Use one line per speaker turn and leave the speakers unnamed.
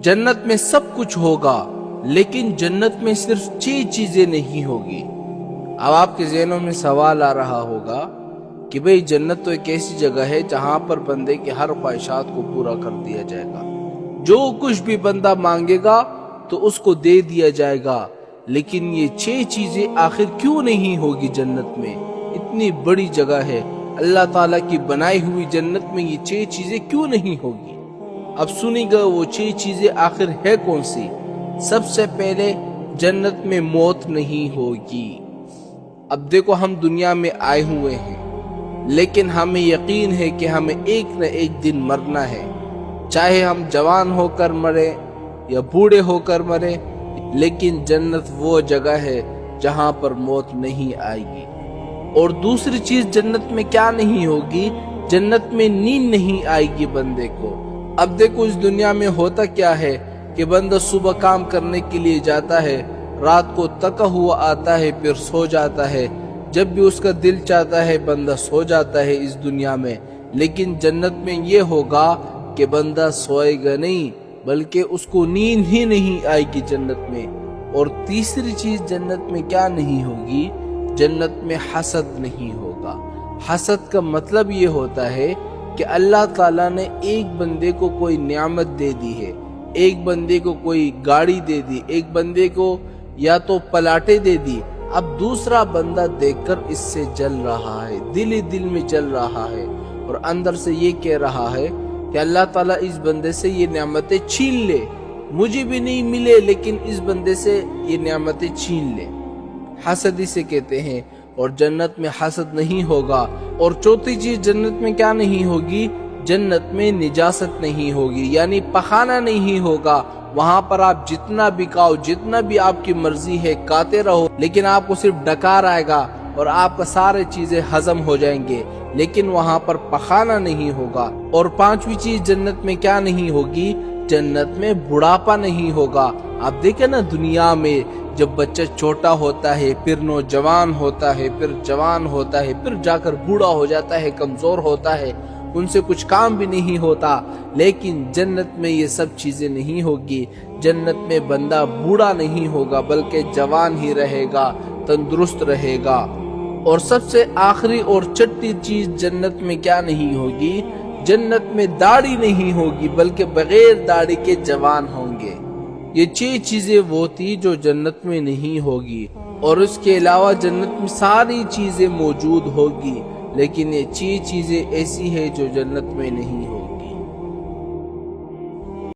जन्नत में सब कुछ होगा, लेकिन जन्नत में सिर्फ 6 चीजें नहीं होगी। अब आपके ज़हनों में सवाल आ रहा होगा कि भाई जन्नत तो एक ऐसी जगह है जहां पर बंदे के हर ख्वाहिशात को पूरा कर दिया जाएगा, जो कुछ भी बंदा मांगेगा तो उसको दे दिया जाएगा, लेकिन ये 6 चीजें आखिर क्यों नहीं होगी जन्नत में? इतनी बड़ी जगह है, अल्लाह ताला की बनाई हुई जन्नत में ये 6 चीजें क्यों नहीं होगी? अब सुनिएगा वो 6 चीजें आखिर है कौन सी। सबसे पहले, जन्नत में मौत नहीं होगी। अब देखो, हम दुनिया में आए हुए हैं, लेकिन हमें यकीन है कि हमें एक न एक दिन मरना है, चाहे हम जवान होकर मरे या बूढ़े होकर मरे, लेकिन जन्नत वो जगह है जहां पर मौत नहीं आएगी। और दूसरी चीज जन्नत में क्या नहीं होगी? जन्नत में नींद नहीं आएगी बंदे को। अब देखो, इस दुनिया में होता क्या है कि बंदा सुबह काम करने के लिए जाता है, रात को थका हुआ आता है, फिर सो जाता है। जब भी उसका दिल चाहता है बंदा सो जाता है इस दुनिया में। लेकिन जन्नत में ये होगा कि बंदा सोएगा नहीं, बल्कि उसको नींद ही नहीं आएगी जन्नत में। और तीसरी चीज जन्नत में क्या नहीं होगी? जन्नत में हसद नहीं होगा। हसद का मतलब ये होता है कि अल्लाह ताला ने एक बंदे को कोई नियामत दे दी है, एक बंदे को कोई गाड़ी दे दी, एक बंदे को या तो पलाटे दे दी। अब दूसरा बंदा देखकर इससे जल रहा है, दिल ही दिल में जल रहा है, और अंदर से ये कह रहा है कि अल्लाह ताला इस बंदे से ये नियामतें छीन ले, मुझे भी नहीं मिले लेकिन इस बंदे से ये नियामतें छीन ले। हसद इसे कहते हैं। और जन्नत में हसद नहीं होगा। और चौथी चीज जन्नत में क्या नहीं होगी? जन्नत में निजासत नहीं होगी, यानी पखाना नहीं होगा। वहां पर आप जितना भी खाओ, जितना भी आपकी मर्जी है खाते रहो, लेकिन आपको सिर्फ डकार आएगा और आपका सारे चीजें हजम हो जाएंगे, लेकिन वहां पर पखाना नहीं होगा। और पांचवी चीज जन्नत में क्या नहीं होगी? जन्नत में बुढ़ापा नहीं होगा। आप देखें ना, दुनिया में जब बच्चा छोटा होता है, फिर नौजवान होता है, फिर जवान होता है, फिर जाकर बूढ़ा हो जाता है, कमजोर होता है, उनसे कुछ काम भी नहीं होता। लेकिन जन्नत में ये सब चीजें नहीं होगी। जन्नत में बंदा बूढ़ा नहीं होगा, बल्कि जवान ही रहेगा, तंदुरुस्त रहेगा। और सबसे आखिरी और छठी चीज जन्नत में क्या नहीं होगी? जन्नत में दाढ़ी नहीं होगी, बल्कि बगैर दाढ़ी के जवान होंगे। ये 6 चीजें वो थी जो जन्नत में नहीं होगी। और उसके अलावा जन्नत में सारी चीजें मौजूद होगी, लेकिन ये 6 चीजें ऐसी है जो जन्नत में नहीं होगी।